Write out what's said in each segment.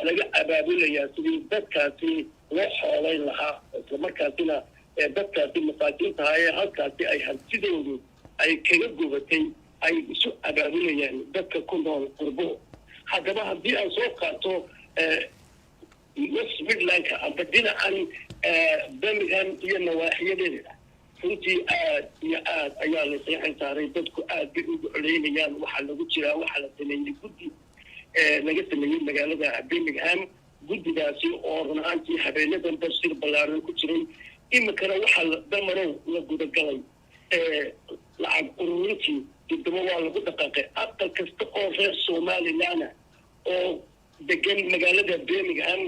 laga abaabulaya sidii dadkaasi loo xoolayn lahaa isla markaasina dadkaasi masaakiinta ee halkaasi ay hantidoodu ay kaga gubatay ay isu abaabulayaan dadka ku nool qurbo haddaba haddii aan soo qaato West Midland amba dhinacan Birmingham iyo nawaaxiyadeeda runtii aad iyo aad ayaa la saxan saaray dadku aad bay ugu coleynayaan waxa lagu jiraa waxa la sameeyay guddi laga sameeyay magaalada Birmingham guddigaasi oo runtii habeenadan basir balaaran ku jiray imikana waxa damarow la gudagalay lacag ururintii dibadda waa lagu dhaqaaqay aqal kasta oo reer Somaliland oo degan magaalada Birmingham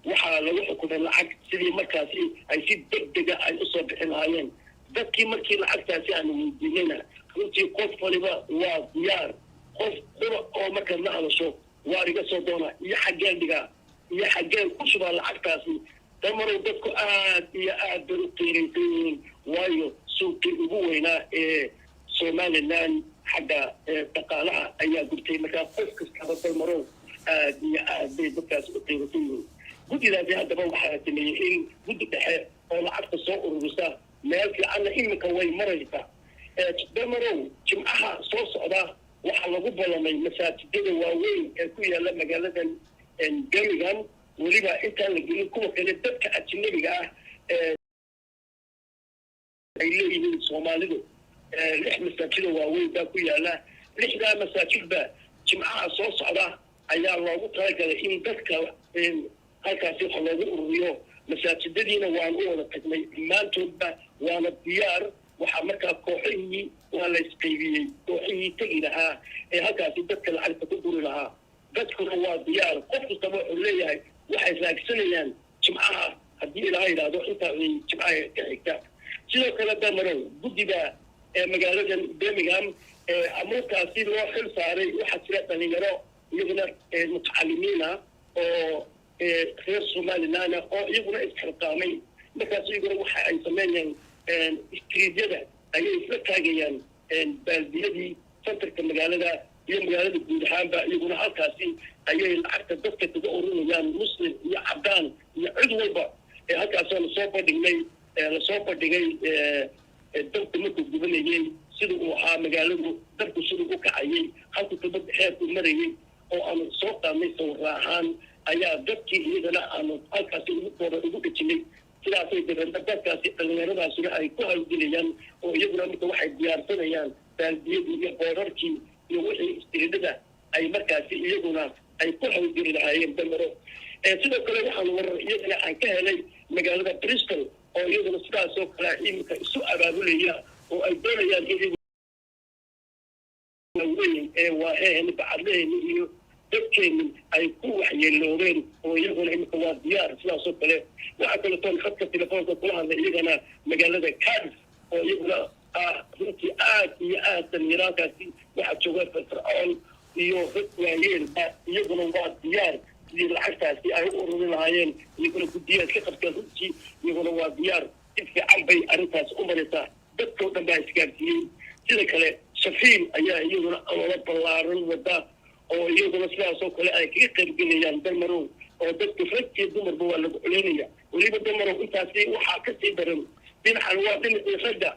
waxaa lagu xukumay lacag sidii markaasi ay si degdeg ah ay u soo bixin lahaayeen dadkii markii lacagtaasi aan weydiinayna runtii qof waliba waa diyaar qof oo marka la hadasho waa iga soo doona iyo xaggeen dhiga iyo xaggeen ku shubaa lacagtaasi damarow dadku aad iyo aad bay u qiiraysan waayo suuqii ugu weynaa ee Somaliland xagga dhaqaalaha ayaa gurtay markaa qof kastaba damarow aad iyo aad bay dadkaasi u qiiraysan guddidaasi haddaba waxaa sameeyey in guddi dhexe oo lacagta soo ururisa meel fiicanna iminka way maraysaa damarow jimcaha soo socda waxaa lagu ballamay masaajidada waaweyn ee ku yaala magaaladan Birmingham weliba intaan la gelin kuwa kale dadka ajnabiga ah ay leeyihiin Soomaalidu 6 masaajid waaweyn baa ku yaala 6daa masaajidba jimcaha soo socda ayaa loogu talagalay in dadka halkaasi waxa loogu ururiyo masaajidadiina waan u wada tagnay dhammaantoodba waana diyaar waxaa markaa kooxihii waa la isqaybiyey kooxihii tegi lahaa ee halkaasi dadka lacagta ku guri lahaa dadkuna waa diyaar qof kastaba wuxuu leeyahay waxay raagsanayaan jimcaha haddii ilaaha yidhaahdo intaa jimcaha ka xigta sidoo kale damarow guddiga magaaladan Birmingham amuurkaasi loo xil saaray waxaa jira dhalinyaro iyaguna mutacalimiina oo reer Somaliland oo iyaguna isxilqaamay markaas iyaguna waxa ay sameeyeen istriidyada ayay isla taagayaan baaldiyadii santarka magaalada iyo magaalada guud ahaanba iyaguna halkaasi ayay lacagta dadka kaga ururinayaan muslim iyo cadaan iyo cid walba halkaasoo lasoo bandhigay dalku markuu gubanayay sida uu ahaa magaaladu dalku siduu u kacayay halku kabadda xeerku marayay oo aanu soo qaadnay sawir ahaan ayaa dadkii iyadana aanu halkaasi ugu dhejinay sidaasay dadkaasi dhalinyaradaasuna ay ku hawlgelayaan oo iyaguna marka waxay diyaarsanayaan baaldiyadii iyo boorarkii iyo wixii istiridada ay markaasi iyaguna ay ku hawlgeli lahaayeen damaro sidoo kale waxaan warar iyadana aan ka helay magaalada Bristol oo iyaduna sidaasoo kale iminka isu abaabulaya oo ay doonayaan in bacadleyn iyo dadkeenu ay ku waxyeeloobeen oo iyaguna iminka waa diyaar sidaasoo kale waxaa kaleetoon khadka telefoonka kula hadlay iyagana magaalada Cardiff oo iyaguna runtii aad iyo aad dhalinyaradaasi waxaa jooga firfircoon iyo rag waayeelba iyaguna waa diyaar sidii lacagtaasi ay u ururin lahaayeen iyaguna guddiyaad ka qabteen runtii iyaguna waa diyaar si fiican bay arrintaas u maraysaa dadkoo dhan baa isgaarsiiyey sida kale shafiil ayaa iyaguna amaba ballaaran wada oo iyaguna sidaasoo kale ay kaga qaybgelayaan damarow oo dadka rag iyo dumarba waa lagu coleynaya weliba damarow intaasi waxaa ka sii daran dhinacan waa dhinacii ragga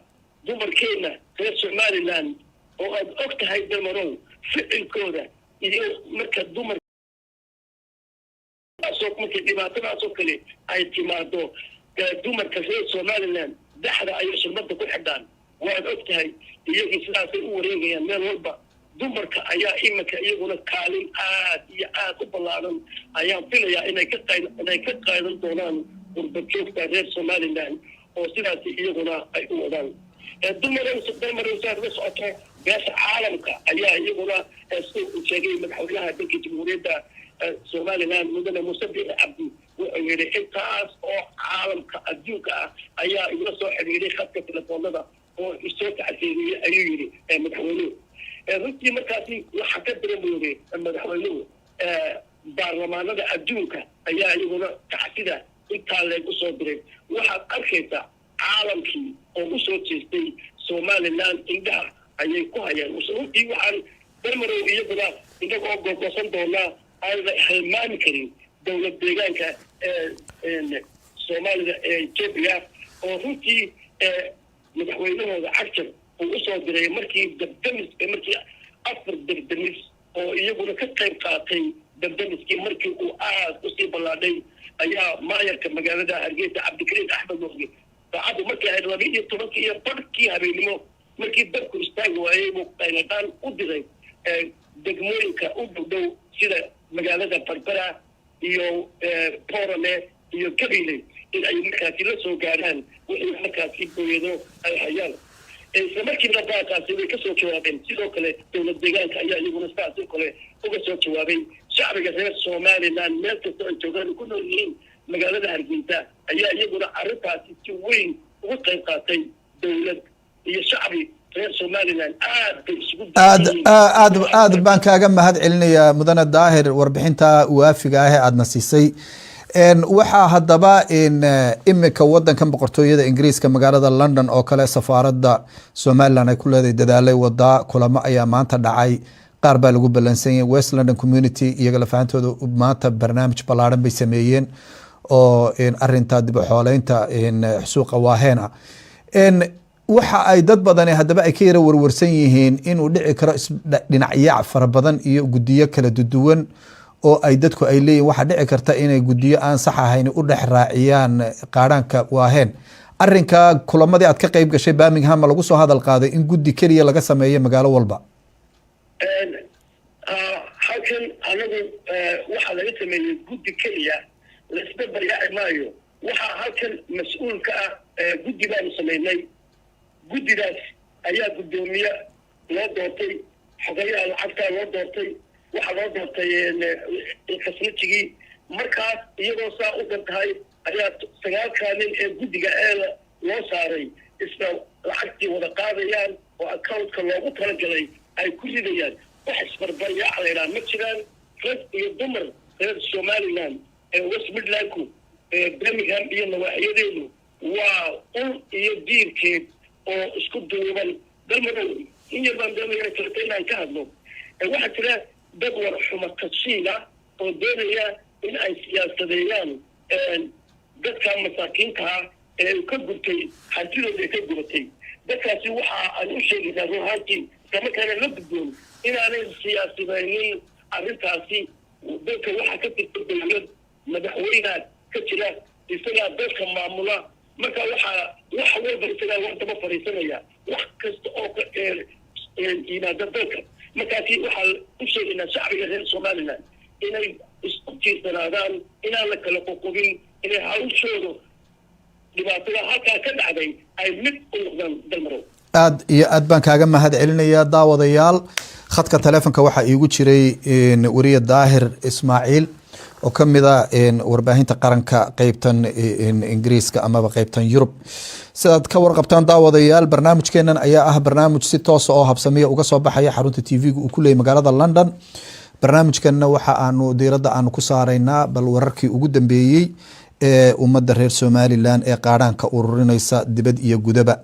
dumarkeena reer Somaliland oo aad og tahay damarow ficilkooda iyo marka dumar markii dhibaatadaasoo kale ay timaado dumarka reer Somaliland dhaxda ay shirmada ku xidhaan waad og tahay iyagii sidaasay u wareegayaan meel walba dumarka ayaa iminka iyaguna kaalin aad iyo aad u ballaaran ayaan filayaa inay ka qaadan doonaan qurbajoogta reer Somaliland oo sidaas iyaguna ay u wadaan dumarka la socoto beesha caalamka ayaa iyaguna sheegay madaxweynaha dalka jamhuuriyadda Somaliland mudane Muuse Biixi Cabdi wuxuu yidhi intaas oo caalamka adduunka ah ayaa igula soo xiriiray khadka telefoonada oo isoo tacsiiriyey ayuu yidhi madaxweynuhu runtii markaasi waxaa ka dareemayay madaxweynuhu baarlamaanada adduunka ayaa iyaguna tacsida intaa leegu soo diray waxaad arkaysaa caalamkii oo u soo jeestay Somaliland indhaha ayay ku hayaan runtii waxaan damarow iyaguna inagoo gogosan doonaa ayna halmaami karin dowlad deegaanka soomaalida ee Ethiopia oo runtii madaxweynahooda cagjar uu usoo diray markii markii afar dabdamis oo iyaguna ka qayb qaatay dabdamiskii markii uu aad usii ballaadhay ayaa maayarka magaalada Hargeysa Cabdikariim Axmed Mooge saacadu markii ay 12 iyo barkii habeenimo markii dadku istaagi waayay uu qayladaan u diray degmooyinka u dhow sida magaalada Berbera iyo Porame iyo Kabile in ay markaasi la soo gaaraan wixii markaasi booyado ay hayaan isla markiiba baaqaasi way ka soo jawaabeen sidoo kale dowlad deegaanka ayaa iyaguna sidoo kale uga soo jawaabay shacbiga reer Somaliland meel kasta oo joogaan ku nool yihiin magaalada Hargeysa ayaa iyaguna arrintaasi si weyn uga qayb qaatay dowlad iyo shacbi reer Somaliland aad baan kaaga mahad celinayaa mudane Daahir warbixinta waafiga ah ee aad nasisay waxaa haddaba imika wadankan boqortooyada Ingiriiska magaalada London oo kale safaaradda Somaliland ay ku leedahay dadaalay wada kulamo ayaa maanta dhacay qaar baa lagu balansan yahay West London Community iyaga la fahamtooda maanta barnaamij ballaaran bay sameeyeen oo arinta dib u xooleynta suuqa waaheena waxa ay dad badan haddaba ay ka yara warwarsan yihiin inuu dhici karo dhinacyac fara badan iyo gudiyo kala duwan oo ay dadku ay leeyihiin waxa dhici karta inay gudiyo aan sax ahayn u dhex raaciyaan qaadhanka waaheen arrinka kulamadii aad ka qayb gashay Birmingham lagu soo hadal qaaday in gudi kaliya laga sameeyo magaalo walba halkan anagu waxa laga sameeyay gudi kaliya la isbarbar maayo waxa halkan mas'uul ka ah gudi baan sameeynay gudidaas ayaa gudoomiye loo doortay xogayaha lacagta loo doortay waxa loo doortay khasnajigii markaas iyadoo saa u dhantahay ayaa 9 kaalin ee gudiga loo saaray isla lacagtii wada qaadayaan oo accountka loogu talagalay ay ku ridayaan wax isbarbaryaa leeyahay ma jiraan rag iyo dumar reer Somaliland ee West Midlands Birmingham iyo nawaaxiyadeedu waa ul iyo diirkeed oo isku duuban dalmado in yarbaan doonaya inaan ka hadlo waxa jira dad war xumo kashiila oo doonaya in ay siyaasadeeyaan dadka masaakiinta ee ka gurtay hantidooda ka guratay dadkaasi waxa aan u sheegaynaa ruuxaantii kama kana la gudboon inaanay siyaasadeynin arrintaasi dadka waxa ka tirsan dowlad madaxweynaha ka jira isagaa dadka maamula marka waxa wax walba isagaa wardaba fariisanaya wax kasta oo ka yimaada dalka markaasi waxaa u sheegaynaa shacbiga reer Somaliland inay isku tiirsanaadaan inaan la kala qoqobin inay hawshooda dhibaatada halkaa ka dhacday ay mid u noqdaan dalmarow aad iyo aad baan kaaga mahad celinayaa daawadayaal khadka taleefanka waxaa iigu jiray wariye Daahir Ismaaciil oo ka mid ah warbaahinta qaranka qaybtan Ingiriiska amaba qaybtan Yurub sidaad ka warqabtaan daawadayaal barnaamijkeenan ayaa ah barnaamij si toos oo habsamiya uga soo baxaya xarunta TV-ga uu ku leeyahay magaalada London barnaamijkanna waxa aanu diiradda aanu ku saaraynaa bal wararkii ugu dambeeyay ee ummadda reer Somaliland ee qaadhanka ururinaysa dibad iyo gudaba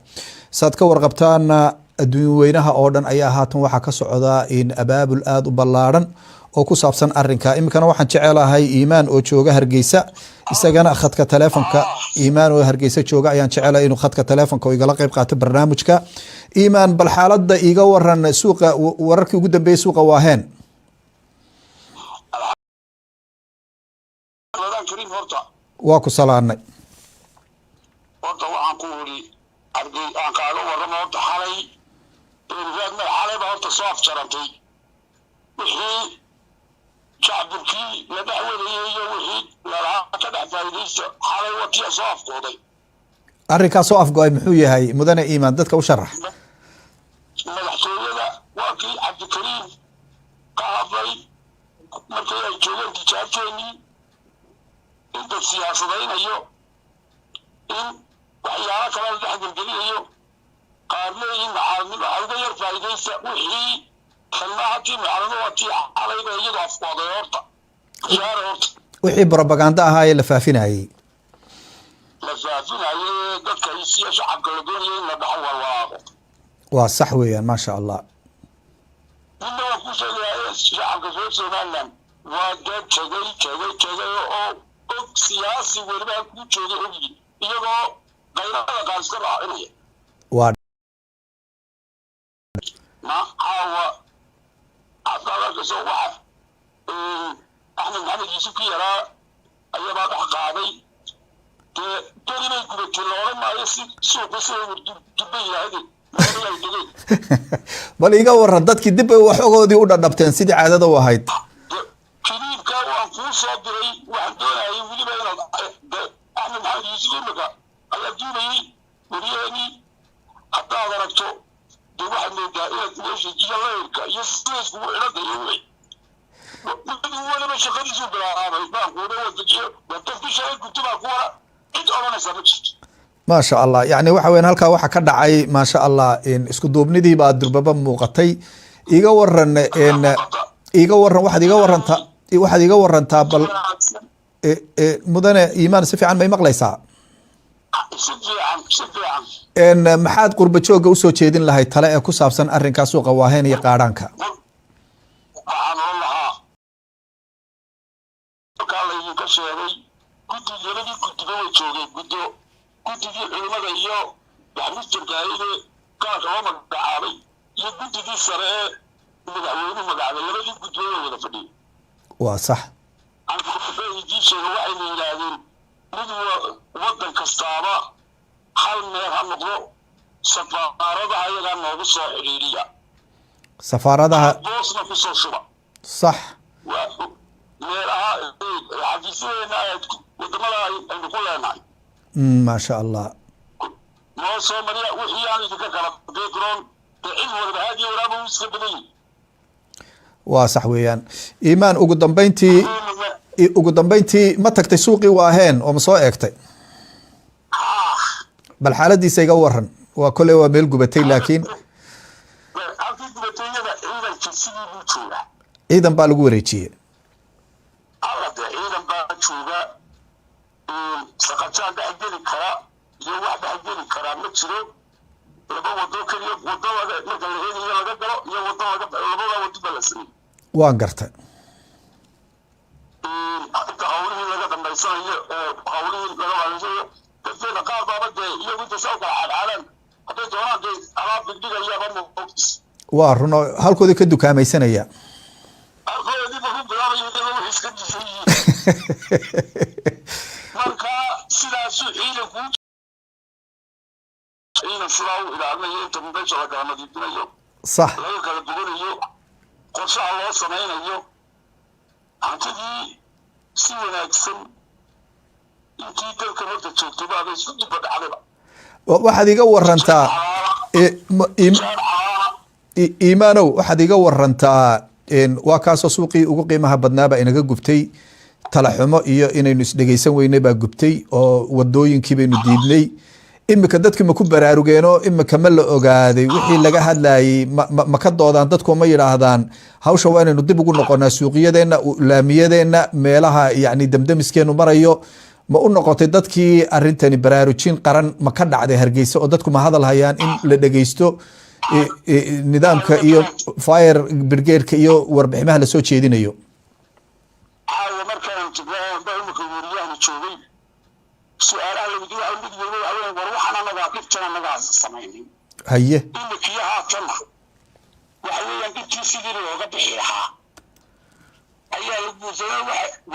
saad ka warqabtaan adduun weynaha oo dhan ayaa haatan waxa ka socda in abaabul aad u ballaaran oo ku saabsan arrinka imikana waxaan jecelahay Iimaan oo jooga Hargeysa isagana khadka taleefanka Iimaan oo Hargeysa jooga ayaan jecelahay inuu khadka taleefanka igala qayb qaato barnaamijka Iimaan bal xaaladda iga waran suuqa wararkii ugu dambeeyay suuqa waaheen waa ku salaanay horta waxaan ku wari arday aan kaaga warramo horta xalay raadna xalay baa horta soo afjarantay wixii shacabkii la dacwadayay iyo wixii lalaha ka dhex faa'iidaysta xalay watiya soo afkooday arrinkaas soo afgo-ay muxuu yahay mudane Iimaan dadka u sharax madaxtooyada waa kii Cabdikariim ka hadlay markay ay joogeen tijaabteenii inta siyaasadaynayo in waxyaalo kale la dhexgelgeliyayo qaarleeyiin maxaaradnimo uga yar faa'iidaysta wixii kalmahatii macalimo watii calayba iyadoo afkooday horta khiyaara horta wixii propaganda ahaa ee la faafinayay dadka isiya shacabka la doonayay in la dhaxo walwalaaqo waa sax weeyaan maasha allah midna waan ku sheegayaa shacabka reer Somaliland وده كذا أو سياسي ولا كل شيء أبي يجوا غير هذا قال سرعة إليه ما هو أصلا كسر واحد أحنا نحن يسوق يرى أي ما تحققي ترى ما يقول كلام ما يصير سوق دبي هذه bal iga waran dadkii dib ay waxogoodii u dhadhabteen sidii caadada u ahayd kiliibka waan kuu soo diray waxaan doonayay weliba inaad axmed maxamed yuusuf imika ayaa duubayay wariyaheenii haddaad aragto dee waxaad moodaa inaad meesha iyo layrka iyo sida iskugu xidhanta iyo wixii weliba shaqadiisuu bilaabay baankuuna wadajiyo wadadkii shalay gubta baa ku wara cid odhanaysa ma jirto ما شاء الله يعني waxa weyn halka waxa ka dhacay ma sha Allah in isku duubnidii baa durbaba muuqatay iga waran waxaad iga warantaa bal mudane iimaan si fiican may maqlaysaa maxaad qurba jooga u soo jeedin lahayd tale ee ku saabsan arrinka suuqa waaheen iyo qaadhaanka guddigii culimada iyo waxmistirkaayade gaarka loo magacaabay iyo guddigii sare ee madaxweynuhu magacaabay labadii guddiyood wada fadhiyay waa sax ankubeejiisheega waxayna yidhaahdeen mid waddan kastaaba hal meel ha noqdo safaaradaha iyagaa noogu soo xidhiiriya safaaradaha boosna ku soo shuba sax meelaha xafiisyadeena wadamada aynu ku leenahay ما شاء الله ما صار مريء وحيان يتكلم بيكرون تعين ولا هذه ولا بوسكبني وصح ويان إيمان ugu dambeyntii ma tagtay suuqii waaheen oo ma soo eegtay bal xaaladiisa iga waran waa kole waa meel gubatay laakiin ciidan baa lagu wareejiyey saqajaan dhex geli kara iyo wax dhex geli karaa ma jiro laba wado keliya wado marka la helayo laga galo iyo wado labada wado ba la sameeyey waan gartay inta hawlihii laga dambaysanayo hawlihii laga waalinayo dadkeena qaar baaba dee iyagu inta soo kala cadcadaan hadday doonaan dee alaab dhigdhigayaaba moogtis waa runo halkoodii ka dukaamaysanaya halkoodii ba ku bilaabayo inay wax iska disan yihiin marka sidaasuu ciidanku ciidan sidaa u ilaalinayo inta meesha la kala nadiifinayo sax laga kala duganayo qorshaha loo samaynayo hantidii si wanaagsan intii dalka marka joogtay baaba isku dibba dhacdayba waxaad iga warantaa iimaanow waxaad iga warantaa waa kaasoo suuqii ugu qiimaha badnaaba inaga gubtay talaxumo iyo inaynu isdhegaysan weynay baa gubtay oo wadooyinkii baynu diidnay imika dadkii ma ku baraarugeeno imika ma la ogaaday wixii laga hadlayay ma ka doodaan dadku ma yidhaahdaan hawsha waa inaynu dib ugu noqonaa suuqiyadeenna laamiyadeenna meelaha yani damdamiskeenu marayo ma u noqotay dadkii arintani baraarujin qaran ma ka dhacday hargeysa oo dadku ma hadal hayaan in la dhegeysto nidaamka iyo fire brigade-ka iyo warbiximaha lasoo jeedinayo su-aalaha lagu war waxaan anagaa dhibtan anagaa samaynin haye imikii haatan waxa weeyaan dhibtii sidii looga bixi lahaa ayaa la guursaday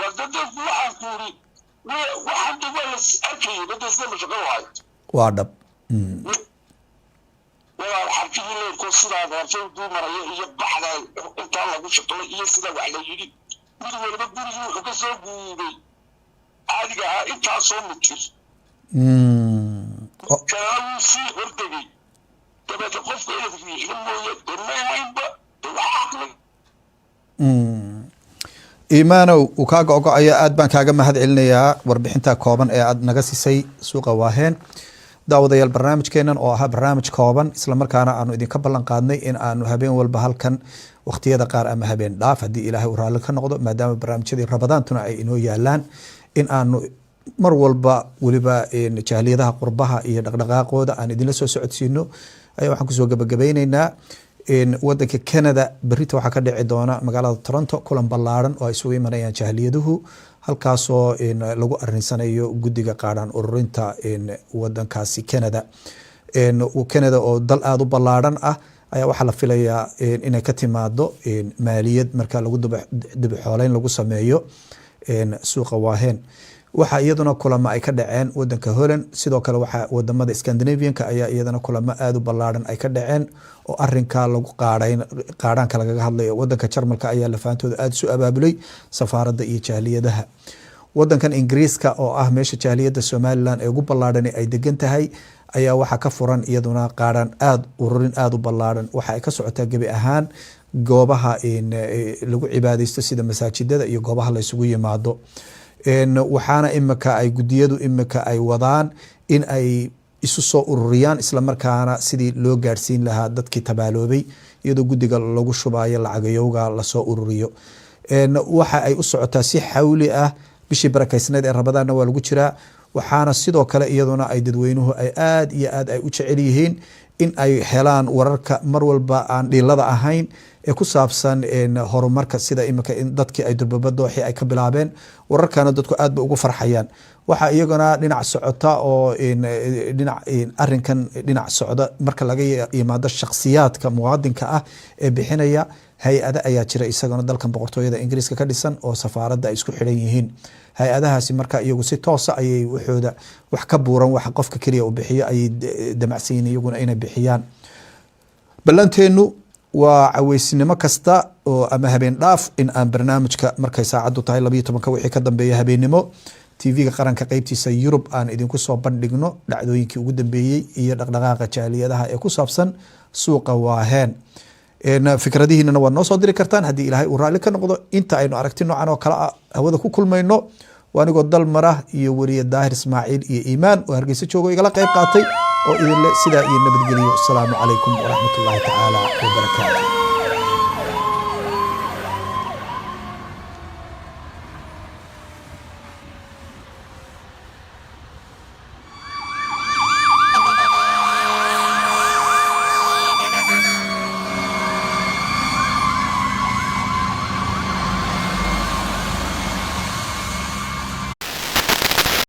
wadadku waxaan ku yiri waxaan dib la arkayay dadka mashaqo waay waa dhab waa xarkii leeyahay sidaa doortay dumaraya iyo baxda inta lagu shaqeeyo iyo sida wax la yiri mid walba gurigii wuxuu ka soo guuray adiga inta soo mutir كانوا في هرتجي تبى تقف إلى فيه لما يدمر وينبا العقل iimaanow uu kaa go-go-aya aad baan kaaga mahad celinayaa warbixinta kooban ee aad naga siisay suuqa waaheen daawadayaal barnaamijkeenan oo ahaa barnaamij kooban islamarkaana aanu idinka ballan qaadnay in aanu habeen walba halkan wakhtiyada qaar ama habeen dhaaf haddii ilaahay uu raalli ka noqdo maadaama barnaamijyadii rabadaantuna ay inoo yaalaan in aanu mar walba weliba jahliyadaha qurbaha iyo dhaqdhaqaaqooda aan idinla soo socodsiino ayaa waxaan kusoo gabagabeyneynaa wadanka Canada berrito waxaa ka dhici doona magaalada Toronto kulan ballaaran oo ay isugu imanayaan jahliyaduhu halkaasoo lagu arinsanayo guddiga qaadaan ururinta wadankaasi Canada Canada oo dal aad u ballaaran ah ayaa waxaa la filayaa inay ka timaado maaliyad marka lagu dib xoolayn lagu sameeyo suuqa Waaheen waxa iyaduna kulamo ay ka dhaceen wadanka Holland sidoo kale waxa wadamada Scandinavian-ka ayaa iyadana kulamo aad u ballaaran ay ka dhaceen oo arinka lagu qaadhaanka lagaga hadlayo wadanka Jarmalka ayaa lafaantooda aad isu abaabulay safaaradda iyo jahliyadaha wadankan Ingiriiska oo ah meesha jahliyada Somaliland ee ugu ballaaran ay degan tahay ayaa waxa ka furan iyaduna qaadhaan aad ururin aad u ballaaran waxa ay ka socotaa gabi ahaan goobaha lagu cibaadeysto sida masaajidada iyo goobaha la isugu yimaado waxaana imika ay gudiyadu imika ay wadaan in ay isu soo ururiyaan isla markaana sidii loo gaarsiin lahaa dadkii tabaaloobay iyadoo gudiga lagu shubayo lacagayowga la soo ururiyo waxa ay u socotaa si xawli ah bishii barakaysneed ee Ramadaanna waa lagu jiraa waxaana sidoo kale iyaduna ay dadweynuhu ay aad iyo aad ay u jecel yihiin in ay helaan wararka mar walba aan dhilada ahayn ee ku saabsan horumarka sida imika in dadkii ay durbabadooxi ay ka bilaabeen wararkana dadku aad ba ugu farxayaan waxa iyaguna dhinac socota oo arinkan dhinac socda marka laga yimaado shakhsiyaadka muwaadinka ah ee bixinaya hay-ada ayaa jira isagana dalkan boqortooyada Ingiriiska ka dhisan oo safaaradda ay isku xidhan yihiin hay-adahaasi marka iyagu si toos ah ayay waxooda wax ka buuran waxa qofka kaliya uu bixiyo ay damacsiin iyaguna inay bixiyaan ballanteenu waa caweysnimo kasta oo ama habeen dhaaf in aan barnaamijka markay saacadu tahay 12 wixii ka dambeeya habeenimo TV-ga qaranka qaybtiisa Yurub aan idinku soo bandhigno dhacdooyinkii ugu dambeeyay iyo dhaqdhaqaaqa jaaliyadaha ee ku saabsan suuqa Waaheen fikradihiina waa noo soo diri kartaan haddii Ilaahay uu raali ka noqdo inta aynu aragti noocan oo kala hawada ku kulmayno waanigoo dal marah iyo wariye Daahir Ismaaciil iyo Iimaan oo Hargeysa joogo igala qayb qaatay oo idin le sidaa iyo nabadgeliyo. Assalaamu calaykum waraxmatullaahi tacaala wabarakaatuh.